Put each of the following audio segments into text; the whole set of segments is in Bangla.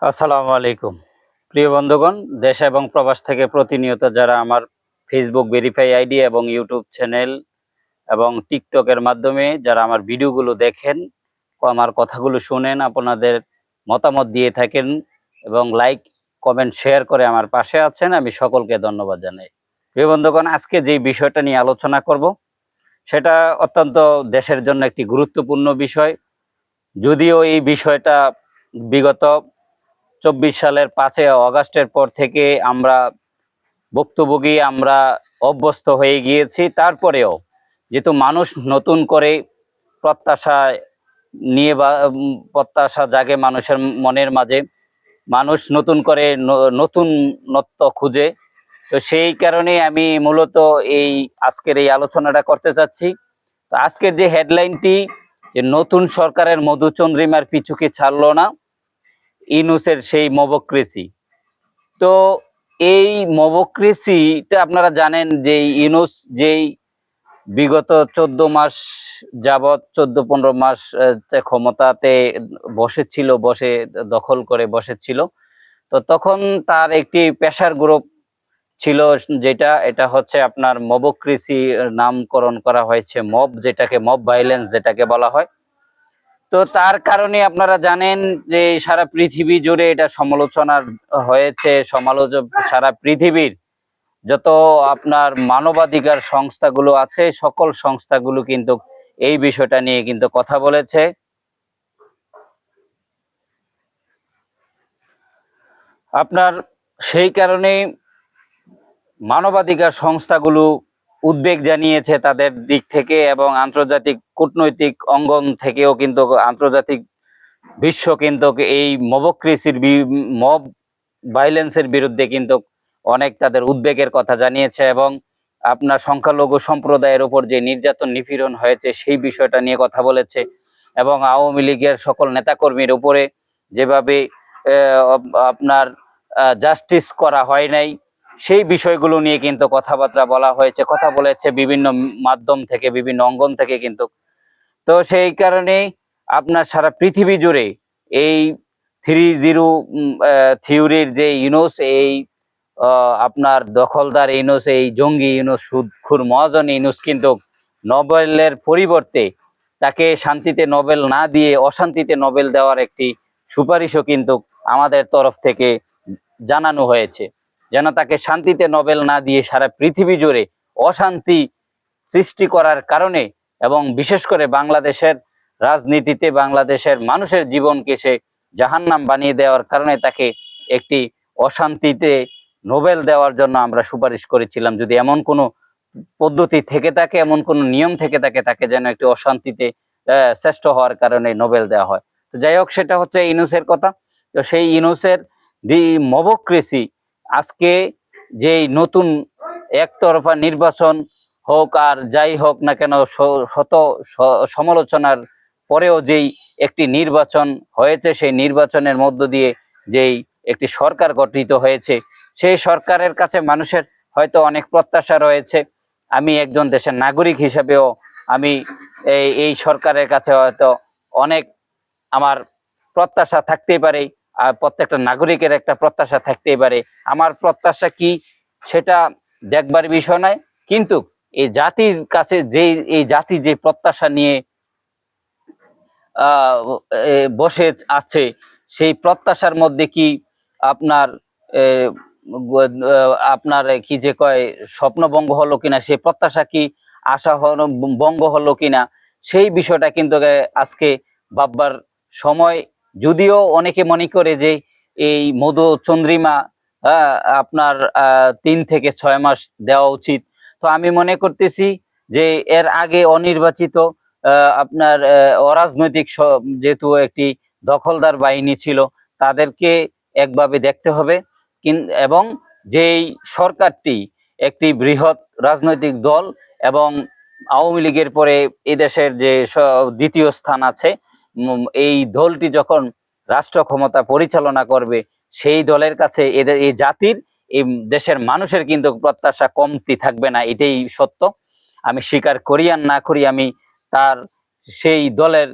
আসসালামু আলাইকুম। প্রিয় বন্ধুগণ, দেশ এবং প্রবাস থেকে প্রতিনিয়ত যারা আমার ফেসবুক ভেরিফাই আইডি এবং ইউটিউব চ্যানেল এবং টিকটকের মাধ্যমে যারা আমার ভিডিওগুলো দেখেন ও আমার কথাগুলো শুনেন, আপনাদের মতামত দিয়ে থাকেন এবং লাইক, কমেন্ট, শেয়ার করে আমার পাশে আছেন, আমি সকলকে ধন্যবাদ জানাই। প্রিয় বন্ধুগণ, আজকে যে বিষয়টা নিয়ে আলোচনা করব সেটা অত্যন্ত দেশের জন্য একটি গুরুত্বপূর্ণ বিষয়। যদিও এই বিষয়টা বিগত 24 সালের 5 অগাস্টের পর থেকে আমরা ভুক্তভোগী, আমরা অভ্যস্ত হয়ে গিয়েছি। তারপরেও যেহেতু মানুষ নতুন করে প্রত্যাশা নিয়ে প্রত্যাশা জাগে মানুষের মনের মাঝে, মানুষ নতুন করে নতুনত্ব খুঁজে। তো সেই কারণে আমি মূলত এই আজকের এই আলোচনাটা করতে চাচ্ছি। তো আজকের যে হেডলাইনটি, যে নতুন সরকারের মধুচন্দ্রিমার পিছু কি ছাড়লো না, ইউনূসের সেই মবক্রেসি। তো এই মবক্রেসিটা আপনারা জানেন যে ইউনূস যেই বিগত 14 মাস যাবৎ 14-15 মাস ক্ষমতাতে বসে দখল করে বসেছিল। তো তখন তার একটি পেশার গ্রুপ ছিল, এটা হচ্ছে আপনার মবক্রেসি নামকরণ করা হয়েছে, যেটাকে মব ভাইলেন্স যেটাকে বলা হয়। তো তার কারণে আপনারা জানেন যে সারা পৃথিবী জুড়ে এটা সমালোচনা হয়েছে। সারা পৃথিবীর যত আপনার মানবাধিকার সংস্থাগুলো আছে, সকল সংস্থাগুলো কিন্তু এই বিষয়টা নিয়ে কিন্তু কথা বলেছে। আপনার সেই কারণে মানবাধিকার সংস্থাগুলো উদ্বেগ জানিয়েছে তাদের দিক থেকে, এবং আন্তর্জাতিক কূটনৈতিক অঙ্গন থেকেও কিন্তু আন্তর্জাতিক বিশ্ব কিন্তু এই মব ভাইলেন্সের বিরুদ্ধে কিন্তু অনেক তাদের উদ্বেগের কথা জানিয়েছে, এবং আপনার সংখ্যালঘু সম্প্রদায়ের উপর যে নির্যাতন নিপীড়ন হয়েছে সেই বিষয়টা নিয়ে কথা বলেছে, এবং আওয়ামী লীগের সকল নেতাকর্মীর উপরে যেভাবে আপনার জাস্টিস করা হয় নাই সেই বিষয়গুলো নিয়ে কিন্তু কথাবার্তা বলা হয়েছে, কথা বলেছে বিভিন্ন মাধ্যম থেকে, বিভিন্ন অঙ্গন থেকে কিন্তু। তো সেই কারণে আপনার সারা পৃথিবী জুড়ে এই 3-0 থিওরির যে ইউনূস, এই আপনার দখলদার ইউনূস, এই জঙ্গি ইউনূস, সুদখোর মহাজন ইউনূস কিন্তু নোবেলের পরিবর্তে তাকে শান্তিতে নোবেল না দিয়ে অশান্তিতে নোবেল দেওয়ার একটি সুপারিশও কিন্তু আমাদের তরফ থেকে জানানো হয়েছে, যেন তাকে শান্তিতে নোবেল না দিয়ে সারা পৃথিবী জুড়ে অশান্তি সৃষ্টি করার কারণে, এবং বিশেষ করে বাংলাদেশের রাজনীতিতে বাংলাদেশের মানুষের জীবনকে সে জাহান্নাম বানিয়ে দেওয়ার কারণে তাকে একটি অশান্তিতে নোবেল দেওয়ার জন্য আমরা সুপারিশ করেছিলাম। যদি এমন কোনো পদ্ধতি থেকে থাকে, এমন কোনো নিয়ম থেকে থাকে, তাকে যেন একটি অশান্তিতে শ্রেষ্ঠ হওয়ার কারণে নোবেল দেওয়া হয়। তো যাই হোক, সেটা হচ্ছে ইউনূসের কথা। তো সেই ইউনূসের দি মবক্রেসি আজকে যেই নতুন একতরফা নির্বাচন হোক আর যাই হোক না কেন, শত সমালোচনার পরেও যেই একটি নির্বাচন হয়েছে, সেই নির্বাচনের মধ্য দিয়ে যেই একটি সরকার গঠিত হয়েছে, সেই সরকারের কাছে মানুষের হয়তো অনেক প্রত্যাশা রয়েছে। আমি একজন দেশের নাগরিক হিসেবেও আমি এই সরকারের কাছে হয়তো অনেক আমার প্রত্যাশা থাকতেই পারে, আর প্রত্যেকটা নাগরিকের একটা প্রত্যাশা থাকতেই পারে। আমার প্রত্যাশা কি সেটা দেখবার বিষয় নয়, কিন্তু এই জাতির কাছে এই জাতি যে প্রত্যাশা নিয়ে বসে আছে, সেই প্রত্যাশার মধ্যে কি আপনার আপনার কি যে কয় স্বপ্নভঙ্গ হলো কিনা, সেই প্রত্যাশা কি আশা ভঙ্গ হলো কিনা, সেই বিষয়টা কিন্তু আজকে ভাববার সময়। যদিও অনেকে মনে করে যে এই মধুচন্দ্রিমা আপনার 3 থেকে 6 মাস দেওয়া উচিত। তো আমি মনে করতেছি যে এর আগে অনির্বাচিত আপনার অরাজনৈতিক যেহেতু একটি দখলদার বাহিনী ছিল, তাদেরকে একভাবে দেখতে হবে, এবং যেই সরকারটি একটি বৃহৎ রাজনৈতিক দল, এবং আওয়ামী লীগের পরে এদেশের যে দ্বিতীয় স্থান আছে, এই দলটি যখন রাষ্ট্র ক্ষমতা পরিচালনা করবে, সেই দলের কাছে এই জাতির, এই দেশের মানুষের কিন্তু প্রত্যাশা কমতি থাকবে না, এটাই সত্য। আমি স্বীকার করি আর না করি, আমি তার সেই দলের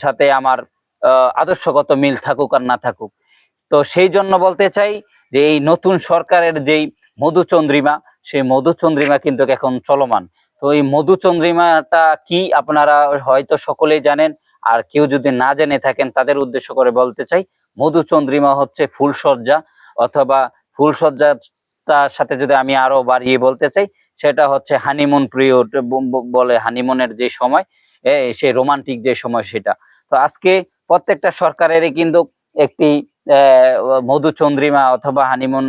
সাথে আমার আদর্শগত মিল থাকুক আর না থাকুক, তো সেই জন্য বলতে চাই যে এই নতুন সরকারের যেই মধুচন্দ্রিমা, সেই মধুচন্দ্রিমা কিন্তু এখন চলমান। তো এই মধুচন্দ্রিমাটা কি আপনারা হয়তো সকলেই জানেন, আর কেউ যদি না জেনে থাকেন তাদের উদ্দেশ্য করে বলতে চাই, মধুচন্দ্রিমা হচ্ছে ফুলসজ্জা, অথবা ফুলসজ্জার সাথে যদি আমি আরো বাড়িয়ে বলতে চাই, সেটা হচ্ছে হানিমুন পিরিয়ড বলে, হানিমুনের যে সময়, সেই রোমান্টিক যে সময় সেটা। তো আজকে প্রত্যেকটা সরকারেরই কিন্তু একটি মধুচন্দ্রিমা অথবা হানিমুন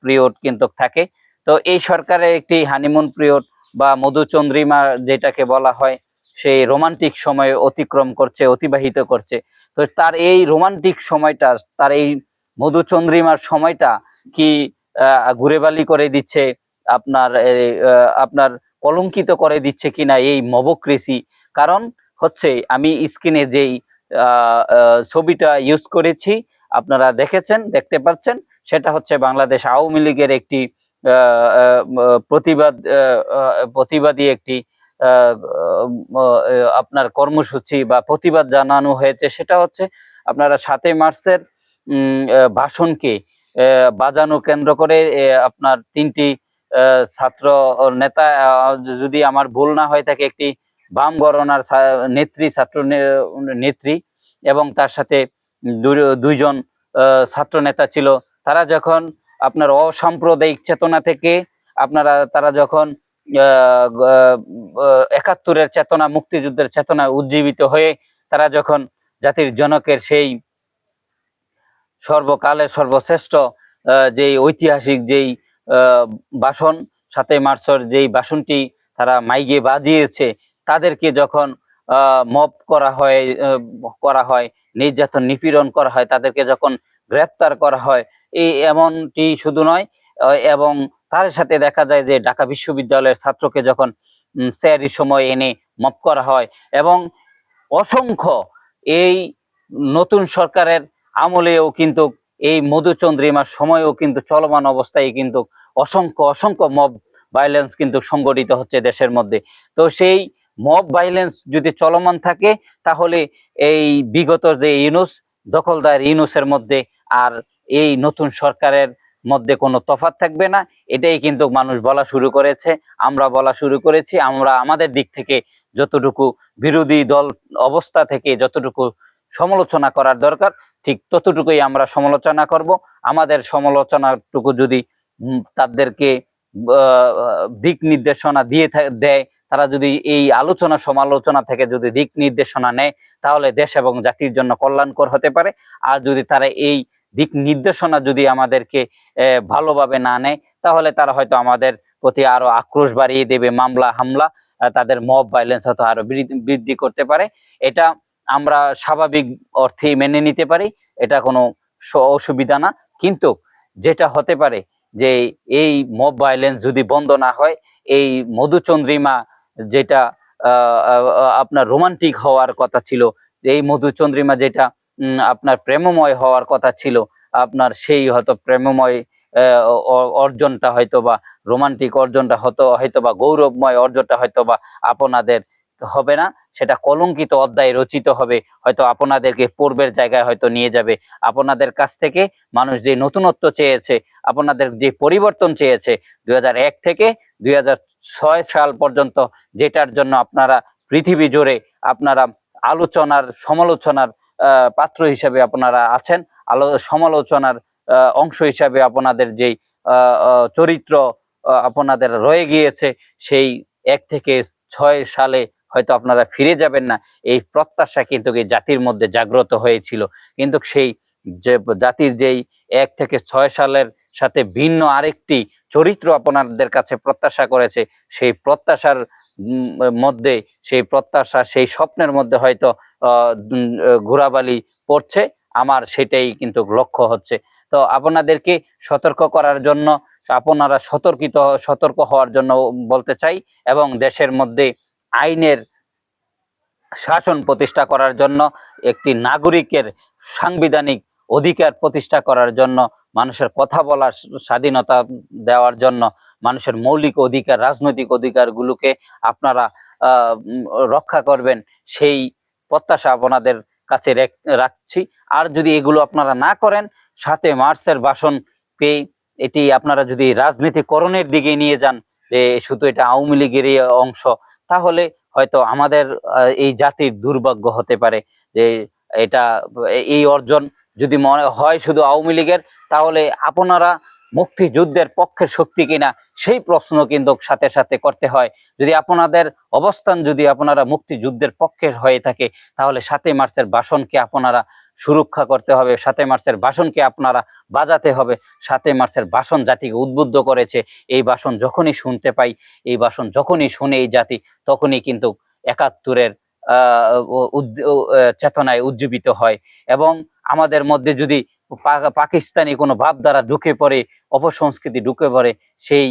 পিরিয়ড কিন্তু থাকে। তো এই সরকারের একটি হানিমুন পিরিয়ড বা মধুচন্দ্রিমা যেটাকে বলা হয়, সেই রোমান্টিক সময় অতিক্রম করছে, অতিবাহিত করছে। তো তার এই রোমান্টিক সময়টা, তার এই মধুচন্দ্রিমার সময়টা কি ঘুরেবালি করে দিচ্ছে, আপনার কলঙ্কিত করে দিচ্ছে কিনা এই মবক্রেসি? কারণ হচ্ছে আমি স্ক্রিনে যেই ছবিটা ইউজ করেছি, আপনারা দেখতে পাচ্ছেন, সেটা হচ্ছে বাংলাদেশ আওয়ামী লীগের একটি প্রতিবাদী একটি আপনার কর্মসূচি বা প্রতিবাদ জানানো হয়েছে। সেটা হচ্ছে আপনারা 7ই মার্চের ভাষণকে বাজানো কেন্দ্র করে আপনার 3টি ছাত্র নেতা, যদি আমার ভুল না হয়ে থাকে, একটি বাম ঘরানার ছাত্র নেত্রী এবং তার সাথে দুইজন ছাত্র নেতা ছিল। তারা যখন আপনার অসাম্প্রদায়িক চেতনা থেকে তারা যখন 71-এর চেতনা, মুক্তিযুদ্ধের চেতনা উজ্জীবিত হয়ে তারা যখন জাতির জনকের সেই সর্বকালের সর্বশ্রেষ্ঠ যেই ঐতিহাসিক যেই ভাষণ, 7ই মার্চের যেই ভাষণটি তারা মাইকে বাজিয়েছে, তাদেরকে যখন মব করা হয়, নির্যাতন নিপীড়ন করা হয়, তাদেরকে যখন গ্রেপ্তার করা হয়, এমনটি শুধু নয়, এবং তার সাথে দেখা যায় যে ঢাকা বিশ্ববিদ্যালয়ের ছাত্রকে যখন স্যারের সময় এনে মব করা হয়, এবং অসংখ্য এই নতুন সরকারের আমলেও কিন্তু এই মধুচন্দ্রিমার সময়ও কিন্তু চলমান অবস্থায় কিন্তু অসংখ্য মব ভাইলেন্স কিন্তু সংগঠিত হচ্ছে দেশের মধ্যে। তো সেই মব ভাইলেন্স যদি চলমান থাকে, তাহলে এই বিগত যে দখলদার ইউনূসের মধ্যে আর এই নতুন সরকারের মধ্যে কোনো তফাৎ থাকবে না। এটাই কিন্তু মানুষ বলা শুরু করেছে, আমরা বলা শুরু করেছি। আমরা আমাদের দিক থেকে যতটুকু বিরোধী দল অবস্থা থেকে যতটুকু সমালোচনা করার দরকার, ঠিক ততটুকুই আমরা সমালোচনা করব। আমাদের সমালোচনাটুকু যদি তাদেরকে দিক নির্দেশনা দেয়, তারা যদি এই আলোচনা সমালোচনা থেকে যদি দিক নির্দেশনা নেয়, তাহলে দেশ এবং জাতির জন্য কল্যাণকর হতে পারে। আর যদি তারা এই দিক নির্দেশনা যদি আমাদেরকে ভালোভাবে না নেয়, তাহলে তারা হয়তো আমাদের প্রতি আরো আক্রোশ বাড়িয়ে দেবে, মামলা হামলা, তাদের মব ভাইলেন্স হয়তো আরো বৃদ্ধি করতে পারে। এটা আমরা স্বাভাবিক অর্থেই মেনে নিতে পারি, এটা কোনো অসুবিধা না। কিন্তু যেটা হতে পারে যে এই মব ভাইলেন্স যদি বন্ধ না হয়, এই মধুচন্দ্রিমা যেটা আপনার রোমান্টিক হওয়ার কথা ছিল, এই মধুচন্দ্রিমা যেটা আপনার প্রেমময় হওয়ার কথা ছিল, আপনার সেই হয়তো প্রেমময় অর্জনটা হয়তো বা রোমান্টিক অর্জনটা হয়তো বা গৌরবময় অর্জনটা হয়তো বা আপনাদের হবে না, সেটা কলঙ্কিত অধ্যায় রচিত হবে, হয়তো আপনাদেরকে পূর্বের জায়গায় হয়তো নিয়ে যাবে। আপনাদের কাছ থেকে মানুষ যে নতুনত্ব চেয়েছে, আপনাদের যে পরিবর্তন চেয়েছে 2001 থেকে 2006 সাল পর্যন্ত, যেটার জন্য আপনারা পৃথিবী জুড়ে আপনারা আলোচনার সমালোচনার পাত্র হিসেবে আপনারা আছেন, সমালোচনার অংশ হিসাবে আপনাদের যেই চরিত্র আপনাদের রয়ে গিয়েছে, সেই 1 থেকে 6 সালে হয়তো আপনারা ফিরে যাবেন না, এই প্রত্যাশা কিন্তু এই জাতির মধ্যে জাগ্রত হয়েছিল। কিন্তু সেই যে জাতির যেই 1 থেকে 6 সালের সাথে ভিন্ন আরেকটি চরিত্র আপনাদের কাছে প্রত্যাশা করেছে, সেই প্রত্যাশার মধ্যে, সেই প্রত্যাশা, সেই স্বপ্নের মধ্যে হয়তো ঘোরাবালি পড়ছে, আমার সেটাই কিন্তু লক্ষ্য হচ্ছে। তো আপনাদেরকে সতর্ক করার জন্য, আপনারা সতর্ক হওয়ার জন্য বলতে চাই, এবং দেশের মধ্যে আইনের শাসন প্রতিষ্ঠা করার জন্য, একটি নাগরিকের সাংবিধানিক অধিকার প্রতিষ্ঠা করার জন্য, মানুষের কথা বলার স্বাধীনতা দেওয়ার জন্য, মানুষের মৌলিক অধিকার, রাজনৈতিক অধিকারগুলোকে আপনারা রক্ষা করবেন, সেই প্রত্যাশা আপনাদের কাছে রাখছি। আর যদি এগুলো আপনারা না করেন, 7 মার্চের ভাষণকে এটি আপনারা যদি রাজনীতিকরণের দিকে নিয়ে যান, যে শুধু এটা আওয়ামী লীগেরই অংশ, তাহলে হয়তো আমাদের এই জাতির দুর্ভাগ্য হতে পারে যে এটা এই অর্জন যদি মনে হয় শুধু আওয়ামী লীগের, তাহলে আপনারা মুক্তিযুদ্ধের পক্ষের শক্তি কিনা সেই প্রশ্ন কিন্তু সাথে সাথে করতে হয়। যদি আপনাদের অবস্থান যদি আপনারা মুক্তিযুদ্ধের পক্ষের হয়ে থাকে, তাহলে 7 মার্চের ভাষণকে আপনারা সুরক্ষা করতে হবে, 7 মার্চের ভাষণকে আপনারা বাজাতে হবে। 7 মার্চের ভাষণ জাতিকে উদ্বুদ্ধ করেছে। এই ভাষণ যখনই শুনতে পাই, এই ভাষণ যখনই শুনে এই জাতি, তখনই কিন্তু 71-এর চেতনায় উজ্জীবিত হয়। এবং আমাদের মধ্যে যদি পাকিস্তানি কোনো ভাবধারা ঢুকে পড়ে, অপসংস্কৃতি ঢুকে পড়ে, সেই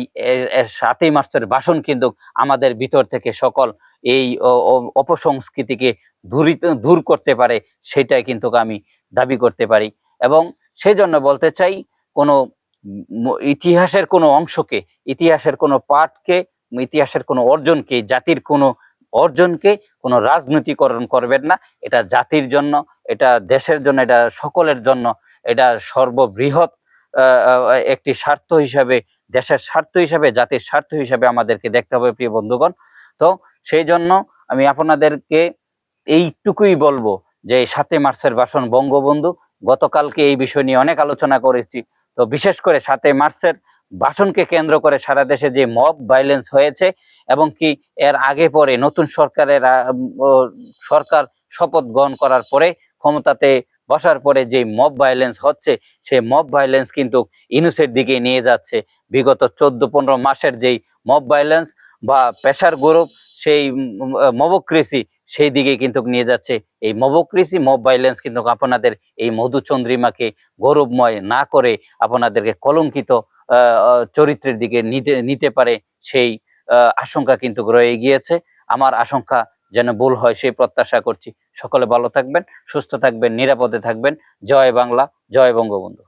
7 মার্চের ভাষণ কিন্তু আমাদের ভিতর থেকে সকল এই অপসংস্কৃতিকে দূর করতে পারে, সেটাই কিন্তু আমি দাবি করতে পারি। এবং সেই জন্য বলতে চাই, কোনো ইতিহাসের কোনো অংশকে, ইতিহাসের কোনো পাঠকে, ইতিহাসের কোনো অর্জনকে, জাতির কোনো অর্জনকে কোনো রাজনীতিকরণ করবেন না। এটা জাতির জন্য, এটা দেশের জন্য, এটা সকলের জন্য, এটা সর্ববৃহৎ একটি স্বার্থ হিসাবে, দেশের স্বার্থ হিসাবে, জাতির স্বার্থ হিসাবে আমাদেরকে দেখতে হবে প্রিয় বন্ধুগণ। তো সেই জন্য আমি আপনাদেরকে এইটুকুই বলবো যে 7 মার্চের ভাষণ বঙ্গবন্ধু, গতকালকে এই বিষয় নিয়ে অনেক আলোচনা করেছি। তো বিশেষ করে 7 মার্চের ভাষণকে কেন্দ্র করে সারা দেশে যে মব ভাইলেন্স হয়েছে, এবং কি এর আগে পরে নতুন সরকারের সরকার শপথ গ্রহণ করার পরে, ক্ষমতাতে বসার পরে যে মব ভাইলেন্স হচ্ছে, সেই মব ভাইলেন্স কিন্তু ইনুসের দিকে নিয়ে যাচ্ছে। বিগত 14-15 মাসের যেই মব ভাইলেন্স বা প্রেসার গ্রুপ, সেই মবক্রেসি, সেই দিকে কিন্তু নিয়ে যাচ্ছে। এই মবক্রেসি, মব ভাইলেন্স কিন্তু আপনাদের এই মধুচন্দ্রিমাকে গৌরবময় না করে আপনাদেরকে কলঙ্কিত চরিত্রের দিকে নিতে পারে, সেই আশঙ্কা কিন্তু রয়ে গিয়েছে। আমার আশঙ্কা যেন ভুল হয় সেই প্রত্যাশা করছি। সকলে ভালো থাকবেন, সুস্থ থাকবেন, নিরাপদে থাকবেন। জয় বাংলা, জয় বঙ্গবন্ধু।